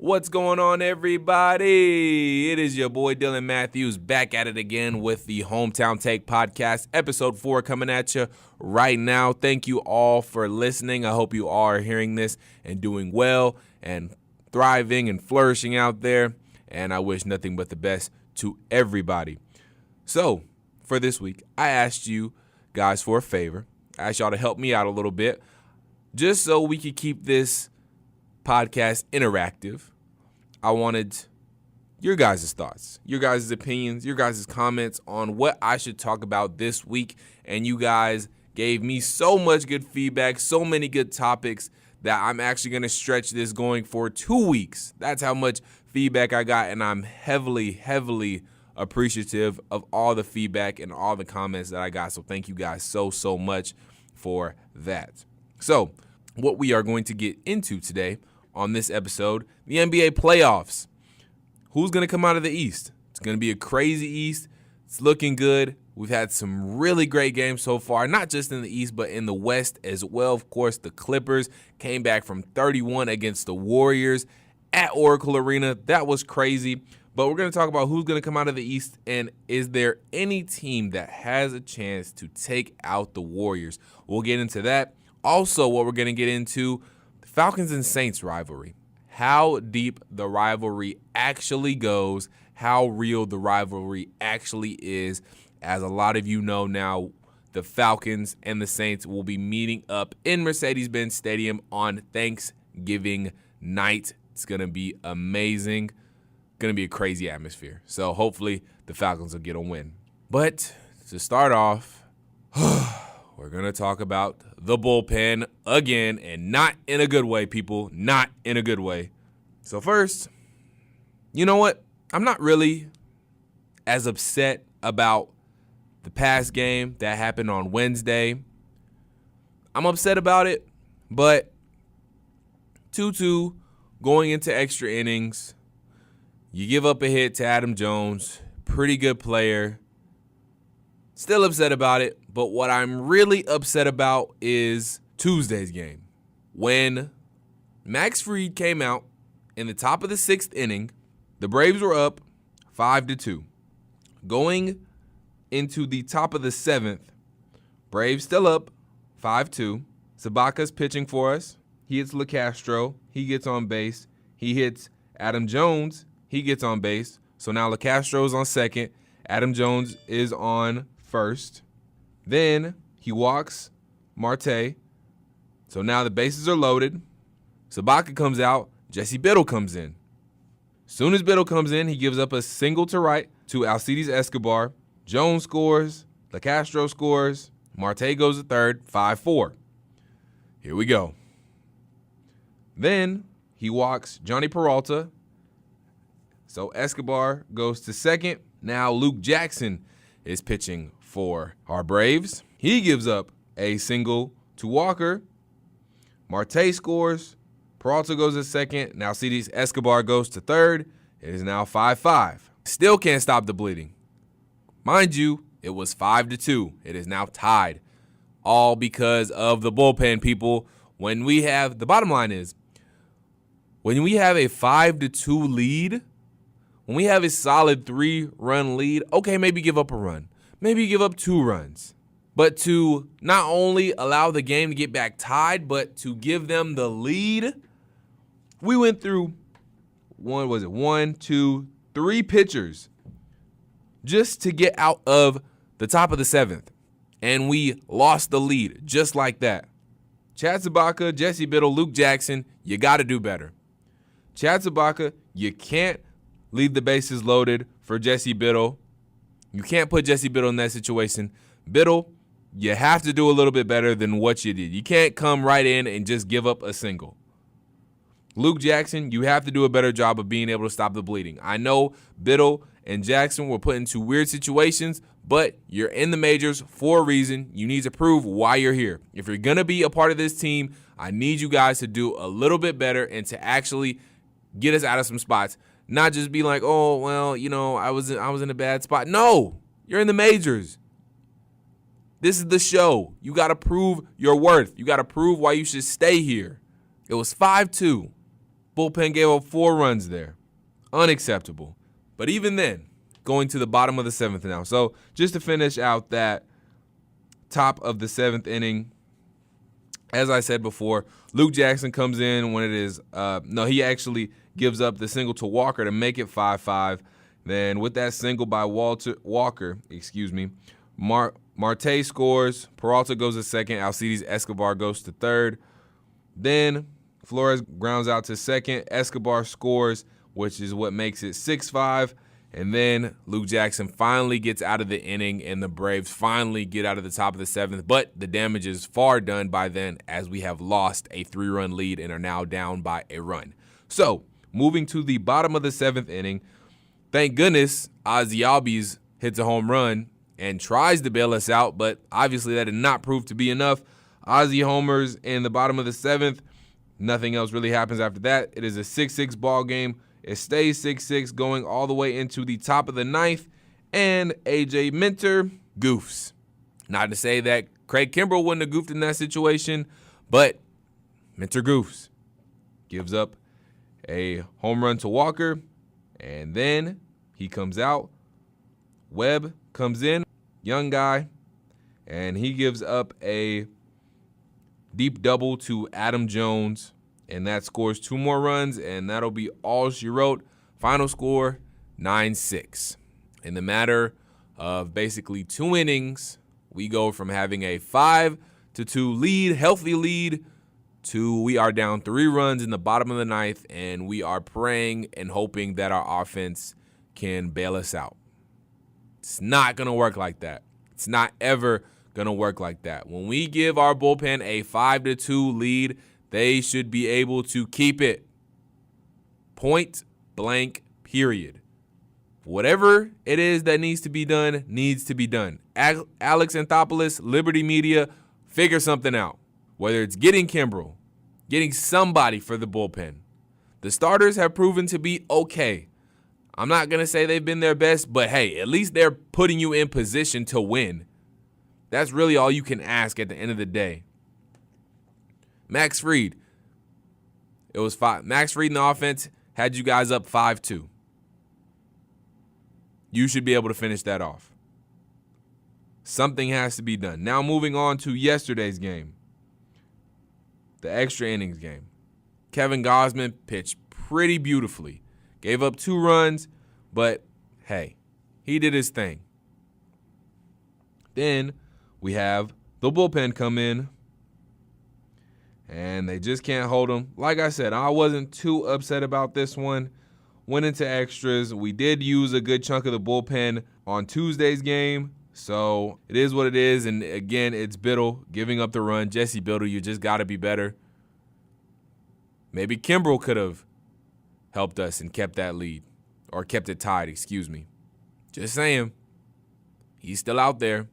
What's going on, everybody? It is your boy Dylan Matthews back at it again with the Hometown Take Podcast, episode 4 coming at you right now. Thank you all for listening. I hope you all are hearing this and doing well and thriving and flourishing out there. And I wish nothing but the best to everybody. So, for this week, I asked you guys for a favor. I asked y'all to help me out a little bit just so we could keep this podcast interactive. I wanted your guys' thoughts, your guys' opinions, your guys' comments on what I should talk about this week. And you guys gave me so much good feedback, so many good topics that I'm actually going to stretch this going for 2 weeks. That's how much feedback I got. And I'm heavily appreciative of all the feedback and all the comments that I got. So thank you guys so much for that. So what we are going to get into today on this episode, the NBA playoffs. Who's going to come out of the East? It's going to be a crazy East. It's looking good. We've had some really great games so far, not just in the East, but in the West as well. Of course, the Clippers came back from 31 against the Warriors at Oracle Arena. That was crazy. But we're going to talk about who's going to come out of the East, and is there any team that has a chance to take out the Warriors? We'll get into that. Also, what we're going to get into, Falcons and Saints rivalry. How deep the rivalry actually goes, how real the rivalry actually is. As a lot of you know now, the Falcons and the Saints will be meeting up in Mercedes-Benz Stadium on Thanksgiving night. It's going to be amazing. Going to be a crazy atmosphere. So hopefully the Falcons will get a win. But to start off, we're going to talk about the bullpen again, and not in a good way, people. Not in a good way. So first, you know what? I'm not really as upset about the past game that happened on Wednesday. I'm upset about it, but 2-2 going into extra innings. You give up a hit to Adam Jones. Pretty good player. Still upset about it, but what I'm really upset about is Tuesday's game. When Max Fried came out in the top of the 6th inning, the Braves were up 5-2. Going into the top of the 7th, Braves still up 5-2. Sabaka's pitching for us. He hits LeCastro. He gets on base. He hits Adam Jones. He gets on base. So now LeCastro's on second. Adam Jones is on first. Then he walks Marte. So now the bases are loaded. Sabaka comes out. Jesse Biddle comes in. Soon as Biddle comes in, he gives up a single to right to Alcides Escobar. Jones scores. LeCastro scores. Marte goes to third. 5-4. Here we go. Then he walks Johnny Peralta. So Escobar goes to second. Now Luke Jackson is pitching for our Braves. He gives up a single to Walker. Marte scores. Peralta goes to second. Now Alcides Escobar goes to third. It is now 5-5. Still can't stop the bleeding. Mind you, it was 5-2. It is now tied. All because of the bullpen, people. When we have, the bottom line is, when we have a 5-2 lead, when we have a solid 3-run lead, okay, maybe give up a run. Maybe give up 2 runs. But to not only allow the game to get back tied, but to give them the lead, we went through, 3 pitchers just to get out of the top of the 7th. And we lost the lead just like that. Chad Sabaka, Jesse Biddle, Luke Jackson, you got to do better. Chad Sabaka, you can't leave the bases loaded for Jesse Biddle. You can't put Jesse Biddle in that situation. Biddle, you have to do a little bit better than what you did. You can't come right in and just give up a single. Luke Jackson, you have to do a better job of being able to stop the bleeding. I know Biddle and Jackson were put into weird situations, but you're in the majors for a reason. You need to prove why you're here. If you're going to be a part of this team, I need you guys to do a little bit better and to actually get us out of some spots. Not just be like, oh, well, you know, I was in a bad spot. No, you're in the majors. This is the show. You got to prove your worth. You got to prove why you should stay here. It was 5-2. Bullpen gave up 4 runs there. Unacceptable. But even then, going to the bottom of the 7th now. So just to finish out that top of the 7th inning, as I said before, Luke Jackson comes in when it is he actually gives up the single to Walker to make it 5-5. Then with that single by Walker, Marte scores, Peralta goes to second, Alcides Escobar goes to third. Then Flores grounds out to second, Escobar scores, which is what makes it 6-5. And then Luke Jackson finally gets out of the inning, and the Braves finally get out of the top of the 7th. But the damage is far done by then, as we have lost a 3-run lead and are now down by a run. So, moving to the bottom of the 7th inning, thank goodness Ozzie Albies hits a home run and tries to bail us out, but obviously that did not prove to be enough. Ozzie homers in the bottom of the 7th. Nothing else really happens after that. It is a 6-6 ball game. It stays 6-6 going all the way into the top of the 9th, and A.J. Minter goofs. Not to say that Craig Kimbrell wouldn't have goofed in that situation, but Minter goofs. Gives up a home run to Walker, and then he comes out. Webb comes in, young guy, and he gives up a deep double to Adam Jones. And that scores 2 more runs, and that'll be all she wrote. Final score, 9-6. In the matter of basically 2 innings, we go from having a 5-2 lead, healthy lead, to we are down 3 runs in the bottom of the 9th, and we are praying and hoping that our offense can bail us out. It's not going to work like that. It's not ever going to work like that. When we give our bullpen a 5-2 lead, they should be able to keep it. Point blank, period. Whatever it is that needs to be done, needs to be done. Alex Anthopoulos, Liberty Media, figure something out. Whether it's getting Kimbrell, getting somebody for the bullpen. The starters have proven to be okay. I'm not going to say they've been their best, but hey, at least they're putting you in position to win. That's really all you can ask at the end of the day. Max Fried. It was 5. Max Fried in the offense had you guys up 5-2. You should be able to finish that off. Something has to be done. Now moving on to yesterday's game. The extra innings game. Kevin Gausman pitched pretty beautifully. Gave up 2 runs, but hey, he did his thing. Then we have the bullpen come in, and they just can't hold him. Like I said, I wasn't too upset about this one. Went into extras. We did use a good chunk of the bullpen on Tuesday's game, so it is what it is. And again, it's Biddle giving up the run. Jesse Biddle, you just got to be better. Maybe Kimbrell could have helped us and kept that lead, or kept it tied, excuse me. Just saying. He's still out there.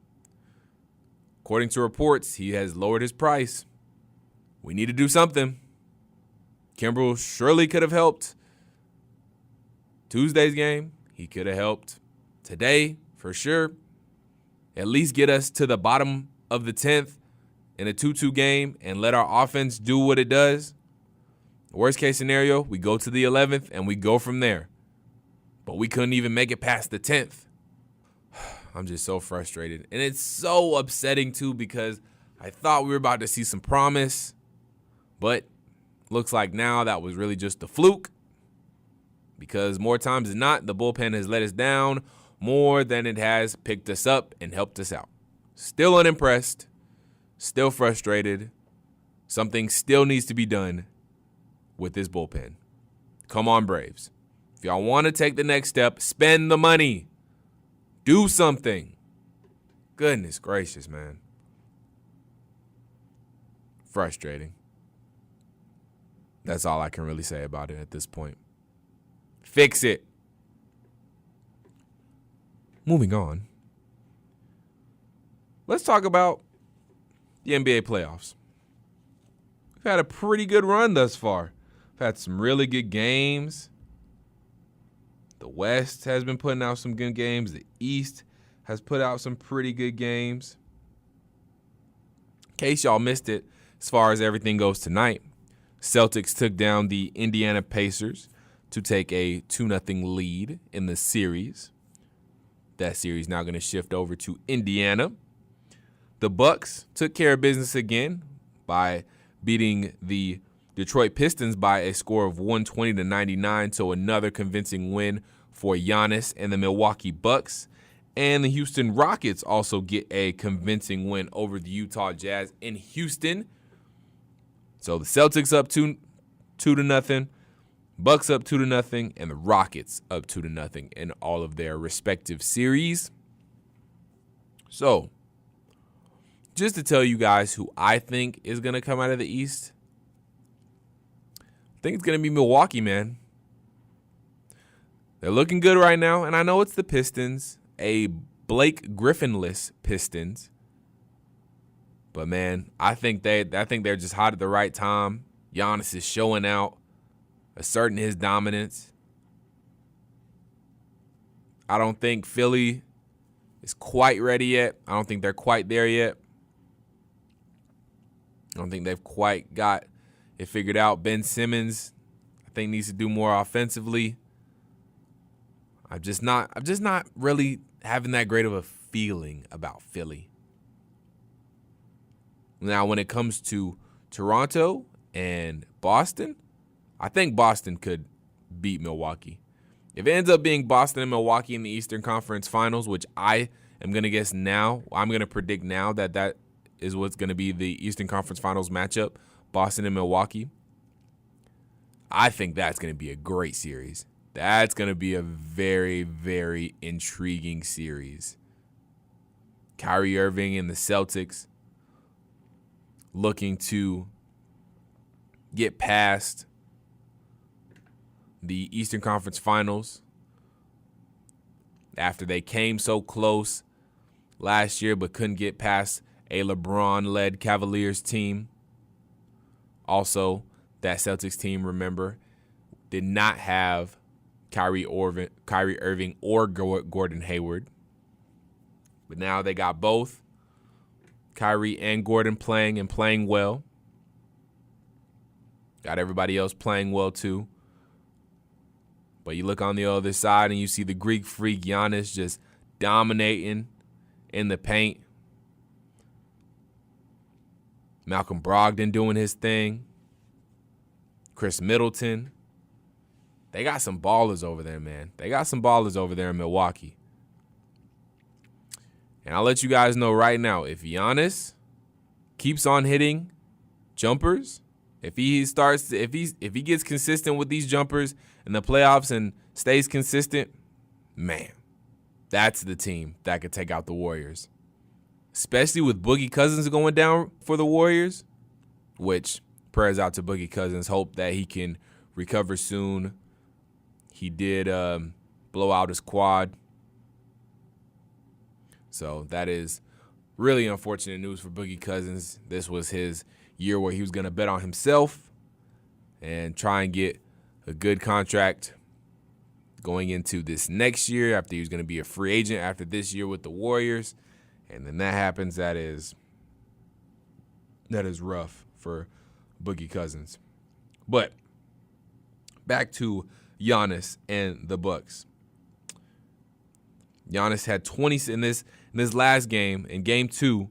According to reports, he has lowered his price. We need to do something. Kimbrell surely could have helped. Tuesday's game, he could have helped. Today, for sure. At least get us to the bottom of the 10th in a 2-2 game and let our offense do what it does. Worst case scenario, we go to the 11th and we go from there. But we couldn't even make it past the 10th. I'm just so frustrated. And it's so upsetting, too, because I thought we were about to see some promise. But looks like now that was really just a fluke. Because more times than not, the bullpen has let us down more than it has picked us up and helped us out. Still unimpressed. Still frustrated. Something still needs to be done with this bullpen. Come on, Braves. If y'all want to take the next step, spend the money. Do something. Goodness gracious, man. Frustrating. That's all I can really say about it at this point. Fix it. Moving on. Let's talk about the NBA playoffs. We've had a pretty good run thus far. We've had some really good games. The West has been putting out some good games. The East has put out some pretty good games. In case y'all missed it, as far as everything goes tonight, Celtics took down the Indiana Pacers to take a 2-0 lead in the series. That series now going to shift over to Indiana. The Bucks took care of business again by beating the Detroit Pistons by a score of 120-99, so another convincing win for Giannis and the Milwaukee Bucks. And the Houston Rockets also get a convincing win over the Utah Jazz in Houston. So the Celtics up 2-0, Bucks up 2-0, and the Rockets up 2-0 in all of their respective series. So, just to tell you guys who I think is going to come out of the East, I think it's going to be Milwaukee, man. They're looking good right now, and I know it's the Pistons, a Blake Griffin-less Pistons. But, man, I think they're just hot at the right time. Giannis is showing out, asserting his dominance. I don't think Philly is quite ready yet. I don't think they're quite there yet. I don't think they've quite got it figured out. Ben Simmons, I think, needs to do more offensively. I'm just not really having that great of a feeling about Philly. Now, when it comes to Toronto and Boston, I think Boston could beat Milwaukee. If it ends up being Boston and Milwaukee in the Eastern Conference Finals, which I am going to guess now, I'm going to predict now that is what's going to be the Eastern Conference Finals matchup, Boston and Milwaukee. I think that's going to be a great series. That's going to be a very, very intriguing series. Kyrie Irving and the Celtics looking to get past the Eastern Conference Finals after they came so close last year but couldn't get past a LeBron-led Cavaliers team. Also, that Celtics team, remember, did not have Kyrie Irving or Gordon Hayward. But now they got both Kyrie and Gordon playing and playing well. Got everybody else playing well too. But you look on the other side and you see the Greek freak Giannis just dominating in the paint. Malcolm Brogdon doing his thing. Chris Middleton. They got some ballers over there, man. They got some ballers over there in Milwaukee. And I'll let you guys know right now, if Giannis keeps on hitting jumpers, if he gets consistent with these jumpers in the playoffs and stays consistent, man, that's the team that could take out the Warriors. Especially with Boogie Cousins going down for the Warriors, which prayers out to Boogie Cousins. Hope that he can recover soon. He did blow out his quad. So that is really unfortunate news for Boogie Cousins. This was his year where he was going to bet on himself and try and get a good contract going into this next year after he was going to be a free agent after this year with the Warriors. And then that happens. That is rough for Boogie Cousins. But back to Giannis and the Bucks. Giannis had 20 in this last game, in game 2,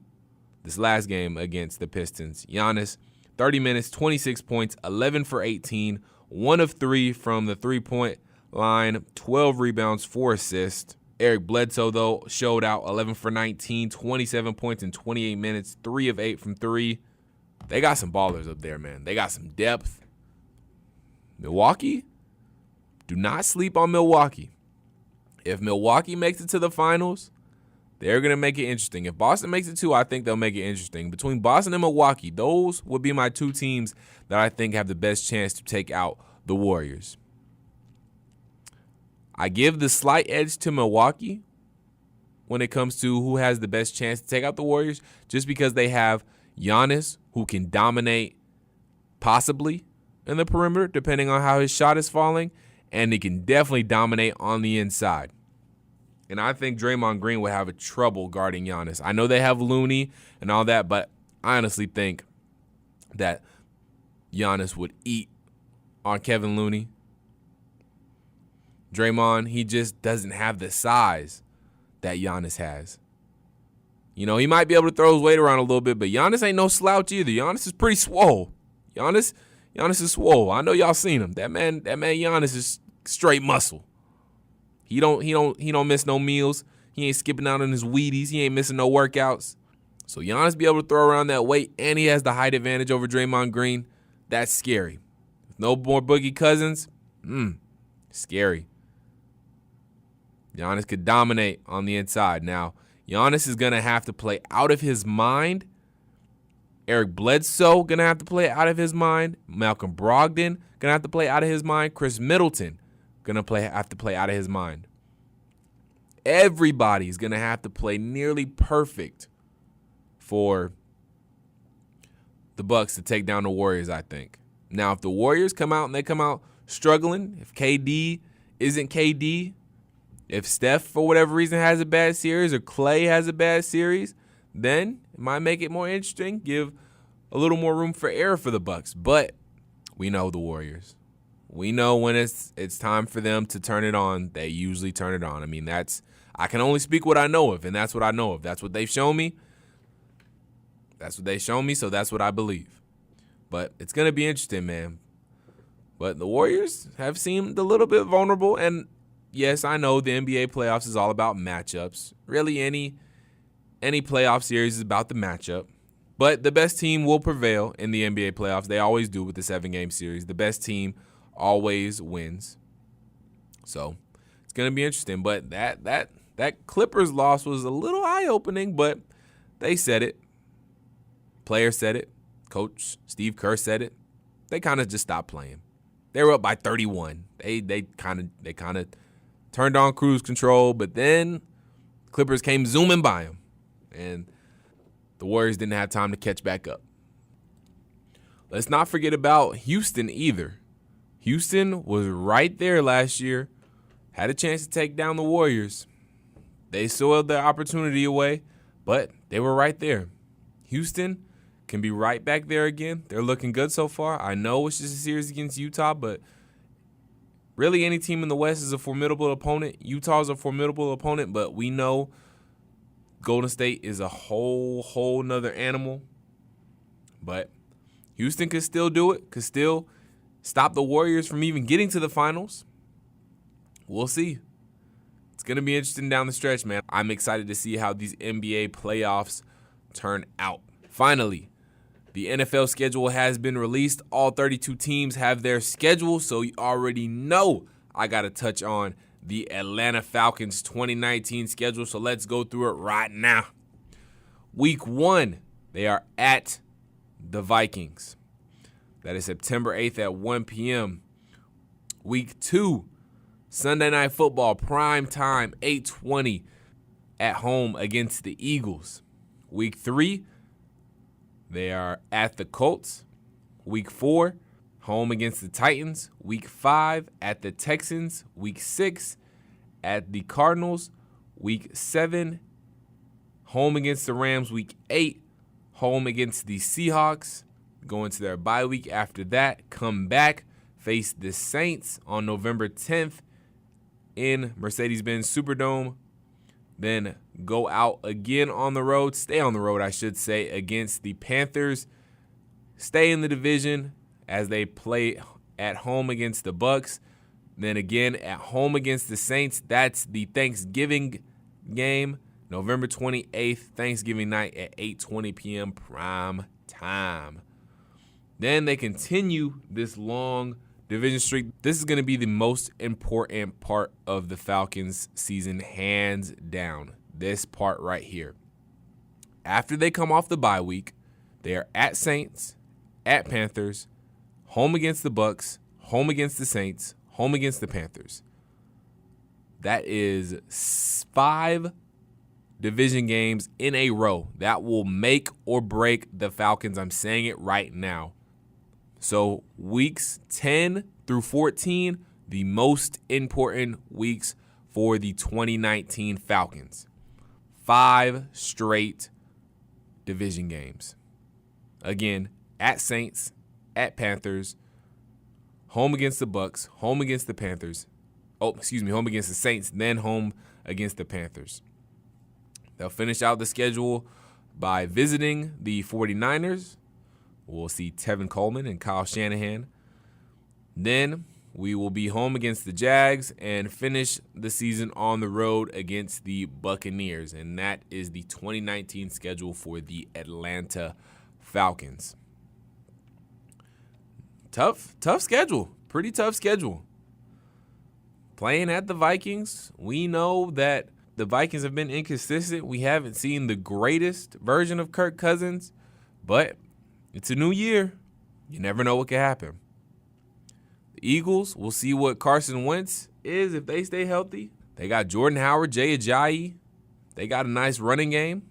this last game against the Pistons. Giannis, 30 minutes, 26 points, 11 for 18, 1 of 3 from the three-point line, 12 rebounds, 4 assists. Eric Bledsoe, though, showed out 11 for 19, 27 points in 28 minutes, 3 of 8 from 3. They got some ballers up there, man. They got some depth. Milwaukee, do not sleep on Milwaukee. If Milwaukee makes it to the finals, they're going to make it interesting. If Boston makes it too, I think they'll make it interesting. Between Boston and Milwaukee, those would be my two teams that I think have the best chance to take out the Warriors. I give the slight edge to Milwaukee when it comes to who has the best chance to take out the Warriors, just because they have Giannis, who can dominate possibly in the perimeter, depending on how his shot is falling, and he can definitely dominate on the inside. And I think Draymond Green would have a trouble guarding Giannis. I know they have Looney and all that, but I honestly think that Giannis would eat on Kevin Looney. Draymond, he just doesn't have the size that Giannis has. You know, he might be able to throw his weight around a little bit, but Giannis ain't no slouch either. Giannis is pretty swole. Giannis is swole. I know y'all seen him. That man Giannis is straight muscle. He don't miss no meals. He ain't skipping out on his Wheaties. He ain't missing no workouts. So Giannis be able to throw around that weight, and he has the height advantage over Draymond Green. That's scary. No more Boogie Cousins. Scary. Giannis could dominate on the inside. Now, Giannis is going to have to play out of his mind. Eric Bledsoe going to have to play out of his mind. Malcolm Brogdon going to have to play out of his mind. Chris Middleton going to have to play out of his mind. Everybody's going to have to play nearly perfect for the Bucks to take down the Warriors, I think. Now, if the Warriors come out and they come out struggling, if KD isn't KD, if Steph, for whatever reason, has a bad series or Clay has a bad series, then it might make it more interesting, give a little more room for error for the Bucks. But we know the Warriors. We know when it's time for them to turn it on, they usually turn it on. I mean, I can only speak what I know of, and that's what I know of. That's what they've shown me. That's what they shown me, so that's what I believe. But it's going to be interesting, man. But the Warriors have seemed a little bit vulnerable, and yes, I know the NBA playoffs is all about matchups. Really, any playoff series is about the matchup. But the best team will prevail in the NBA playoffs. They always do with the 7-game series. The best team always wins. So it's going to be interesting. But that Clippers loss was a little eye-opening, but they said it. Players said it. Coach Steve Kerr said it. They kind of just stopped playing. They were up by 31. They kind of turned on cruise control, but then Clippers came zooming by them, and the Warriors didn't have time to catch back up. Let's not forget about Houston either. Houston was right there last year, had a chance to take down the Warriors. They soiled their opportunity away, but they were right there. Houston can be right back there again. They're looking good so far. I know it's just a series against Utah, but really any team in the West is a formidable opponent. Utah's a formidable opponent, but we know Golden State is a whole nother animal. But Houston could still do it, could still stop the Warriors from even getting to the finals. We'll see. It's going to be interesting down the stretch, man. I'm excited to see how these NBA playoffs turn out. Finally, the NFL schedule has been released. All 32 teams have their schedule, so you already know I got to touch on the Atlanta Falcons 2019 schedule, so let's go through it right now. Week 1, they are at the Vikings. That is September 8th at 1 p.m. Week 2, Sunday Night Football, prime time, 8:20 at home against the Eagles. Week 3, they are at the Colts. Week 4, home against the Titans. Week 5, at the Texans. Week 6, at the Cardinals. Week 7, home against the Rams. Week 8, home against the Seahawks. Go into their bye week after that. Come back, face the Saints on November 10th in Mercedes-Benz Superdome. Then go out again on the road, stay on the road, I should say, against the Panthers. Stay in the division as they play at home against the Bucks. Then again at home against the Saints. That's the Thanksgiving game, November 28th, Thanksgiving night at 8:20 p.m. prime time. Then they continue this long division streak. This is going to be the most important part of the Falcons season, hands down. This part right here. After they come off the bye week, they are at Saints, at Panthers, home against the Bucks, home against the Saints, home against the Panthers. That is 5 division games in a row. That will make or break the Falcons. I'm saying it right now. So weeks 10 through 14, the most important weeks for the 2019 Falcons. 5 straight division games. Again, at Saints, at Panthers, home against the Bucks, home against the Panthers. Home against the Saints, then home against the Panthers. They'll finish out the schedule by visiting the 49ers. We'll see Tevin Coleman and Kyle Shanahan. Then we will be home against the Jags and finish the season on the road against the Buccaneers. And that is the 2019 schedule for the Atlanta Falcons. Tough schedule. Pretty tough schedule. Playing at the Vikings, we know that the Vikings have been inconsistent. We haven't seen the greatest version of Kirk Cousins, but it's a new year. You never know what can happen. The Eagles, we'll see what Carson Wentz is if they stay healthy. They got Jordan Howard, Jay Ajayi. They got a nice running game.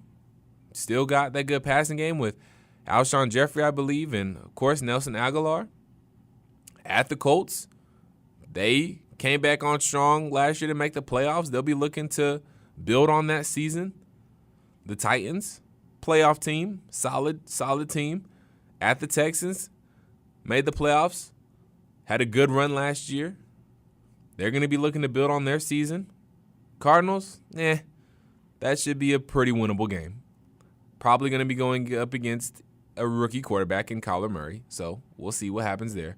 Still got that good passing game with Alshon Jeffrey, I believe, and, of course, Nelson Aguilar. At the Colts, they came back on strong last year to make the playoffs. They'll be looking to build on that season. The Titans, playoff team, solid team. At the Texans, made the playoffs, had a good run last year. They're going to be looking to build on their season. Cardinals, that should be a pretty winnable game. Probably going to be going up against a rookie quarterback in Kyler Murray, so we'll see what happens there.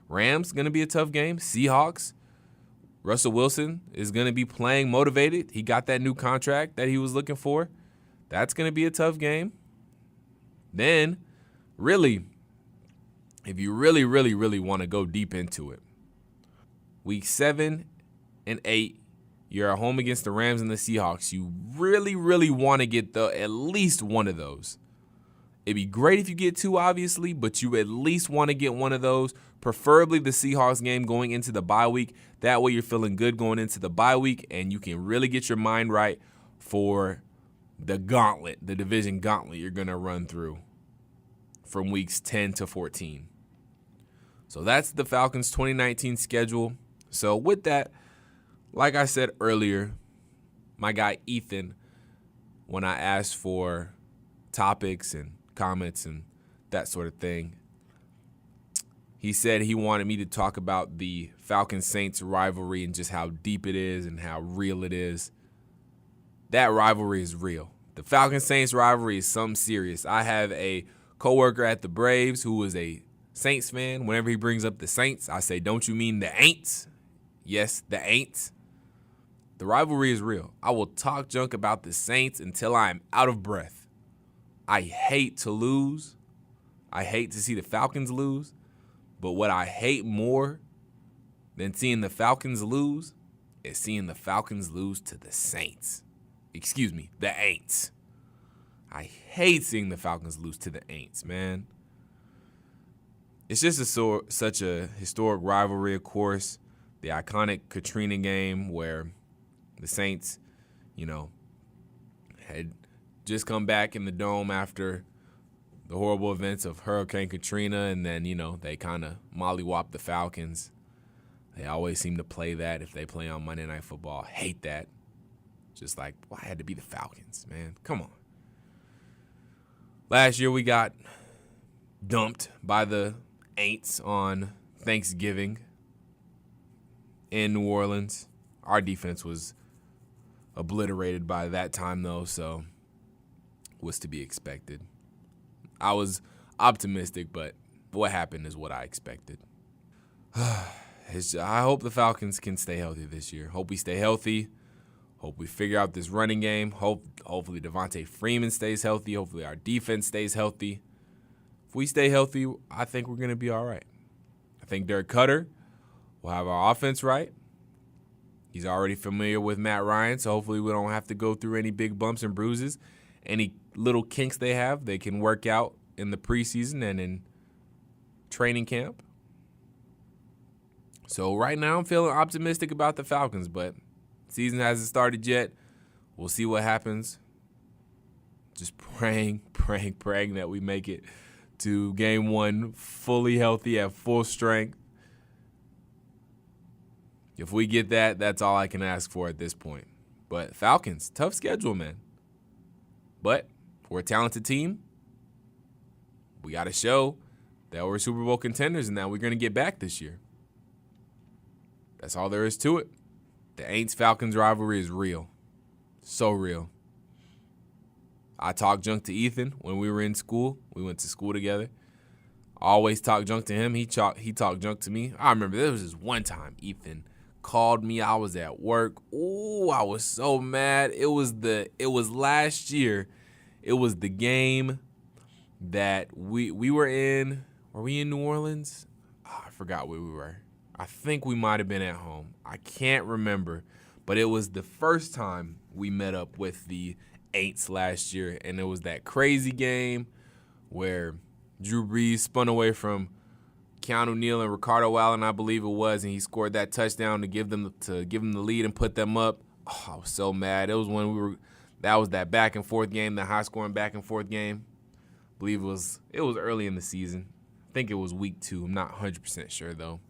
Rams, going to be a tough game. Seahawks, Russell Wilson is going to be playing motivated. He got that new contract that he was looking for. That's going to be a tough game. Then, really, if you really want to go deep into it, week 7 and 8, you're at home against the Rams and the Seahawks. You really want to get at least one of those. It'd be great if you get 2, obviously, but you at least want to get one of those, preferably the Seahawks game going into the bye week. That way you're feeling good going into the bye week, and you can really get your mind right for the gauntlet, the division gauntlet you're going to run through from weeks 10 to 14. So that's the Falcons' 2019 schedule. So with that, like I said earlier, my guy Ethan, when I asked for topics and comments and that sort of thing, he said he wanted me to talk about the Falcons-Saints rivalry and just how deep it is and how real it is. That rivalry is real. The Falcons-Saints rivalry is something serious. I have a coworker at the Braves who is a Saints fan. Whenever he brings up the Saints, I say, don't you mean the Aints? Yes, the Aints. The rivalry is real. I will talk junk about the Saints until I am out of breath. I hate to lose. I hate to see the Falcons lose. But what I hate more than seeing the Falcons lose is seeing the Falcons lose to the Saints. Excuse me, the Aints. I hate seeing the Falcons lose to the Aints, man. It's just such a historic rivalry, of course. The iconic Katrina game where the Saints, had just come back in the Dome after the horrible events of Hurricane Katrina, and then, they kind of mollywopped the Falcons. They always seem to play that if they play on Monday Night Football. Hate that. Just like, why had to be the Falcons, man? Come on. Last year we got dumped by the Aints on Thanksgiving in New Orleans. Our defense was obliterated by that time, though, so was to be expected. I was optimistic, but what happened is what I expected. I hope the Falcons can stay healthy this year. Hope we stay healthy. Hope we figure out this running game. Hopefully Devontae Freeman stays healthy. Hopefully our defense stays healthy. If we stay healthy, I think we're going to be all right. I think Derek Cutter will have our offense right. He's already familiar with Matt Ryan, so hopefully we don't have to go through any big bumps and bruises. Any little kinks they have, they can work out in the preseason and in training camp. So right now I'm feeling optimistic about the Falcons, but season hasn't started yet. We'll see what happens. Just praying that we make it to game 1 fully healthy at full strength. If we get that, that's all I can ask for at this point. But Falcons, tough schedule, man. But we're a talented team. We got to show that we're Super Bowl contenders and that we're going to get back this year. That's all there is to it. The Aints-Falcons rivalry is real. So real. I talked junk to Ethan when we were in school. We went to school together. I always talked junk to him. He talked junk to me. I remember there was this one time Ethan called me. I was at work. Ooh, I was so mad. It was last year. It was the game that we were in. Were we in New Orleans? Oh, I forgot where we were. I think we might have been at home. I can't remember. But it was the first time we met up with the Aints last year, and it was that crazy game where Drew Brees spun away from Keanu Neal and Ricardo Allen, I believe it was, and he scored that touchdown to give them the lead and put them up. Oh, I was so mad. It was when that was that back and forth game, the high scoring back and forth game. I believe it was early in the season. I think it was week 2. I'm not 100% sure though.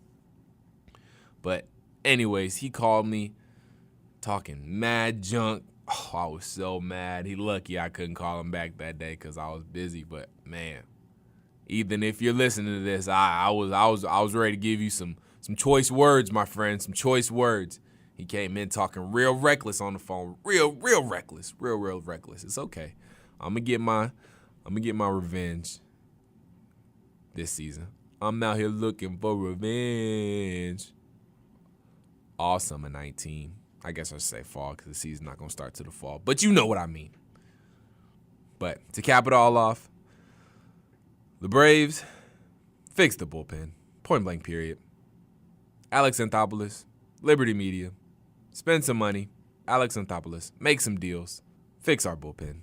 But anyways, he called me talking mad junk. Oh, I was so mad. He lucky I couldn't call him back that day because I was busy. But man, Ethan, if you're listening to this, I was ready to give you some choice words, my friend. Some choice words. He came in talking real reckless on the phone. Real reckless. Real reckless. It's okay. I'm gonna get my revenge this season. I'm out here looking for revenge. All summer 19. I guess I should say fall because the season's not going to start till the fall. But you know what I mean. But to cap it all off, the Braves fixed the bullpen. Point blank period. Alex Anthopoulos, Liberty Media, spend some money. Alex Anthopoulos, make some deals. Fix our bullpen.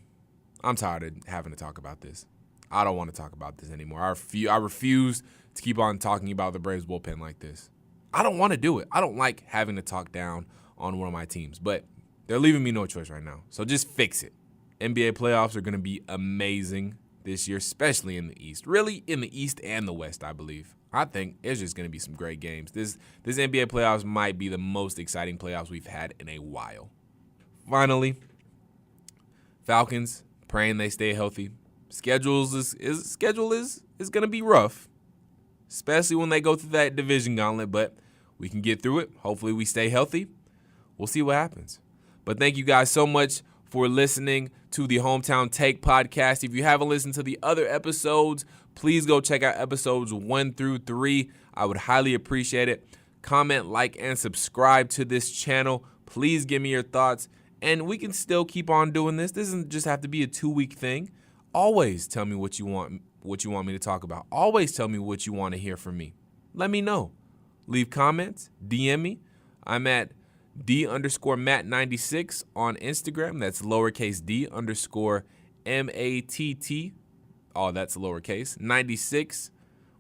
I'm tired of having to talk about this. I don't want to talk about this anymore. I refuse to keep on talking about the Braves bullpen like this. I don't want to do it. I don't like having to talk down on one of my teams, but they're leaving me no choice right now. So just fix it. NBA playoffs are going to be amazing this year, especially in the East. Really, in the East and the West, I believe. I think it's just going to be some great games. This NBA playoffs might be the most exciting playoffs we've had in a while. Finally, Falcons, praying they stay healthy. Schedule is going to be rough, especially when they go through that division gauntlet, but we can get through it. Hopefully we stay healthy. We'll see what happens. But thank you guys so much for listening to the Hometown Take podcast. If you haven't listened to the other episodes, please go check out episodes 1 through 3. I would highly appreciate it. Comment, like, and subscribe to this channel. Please give me your thoughts, and we can still keep on doing this. This doesn't just have to be a 2-week thing. Always tell me what you want me to talk about. Always tell me what you want to hear from me. Let me know. Leave comments, DM me. I'm at D_Matt96 on Instagram. That's lowercase D_MATT. Oh, that's lowercase. 96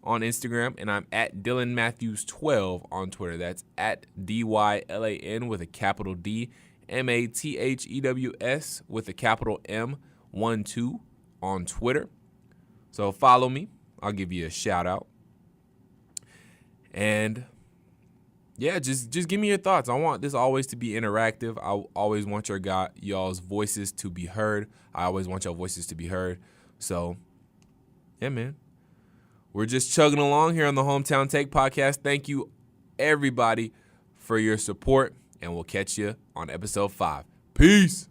on Instagram. And I'm at Dylan Matthews 12 on Twitter. That's at DYLAN with a capital D. MATHEWS with a capital M12 on Twitter. So follow me. I'll give you a shout out. And yeah, just give me your thoughts. I want this always to be interactive. I always want y'all's voices to be heard. I always want y'all voices to be heard. So, yeah, man. We're just chugging along here on the Hometown Take podcast. Thank you, everybody, for your support, and we'll catch you on episode 5. Peace.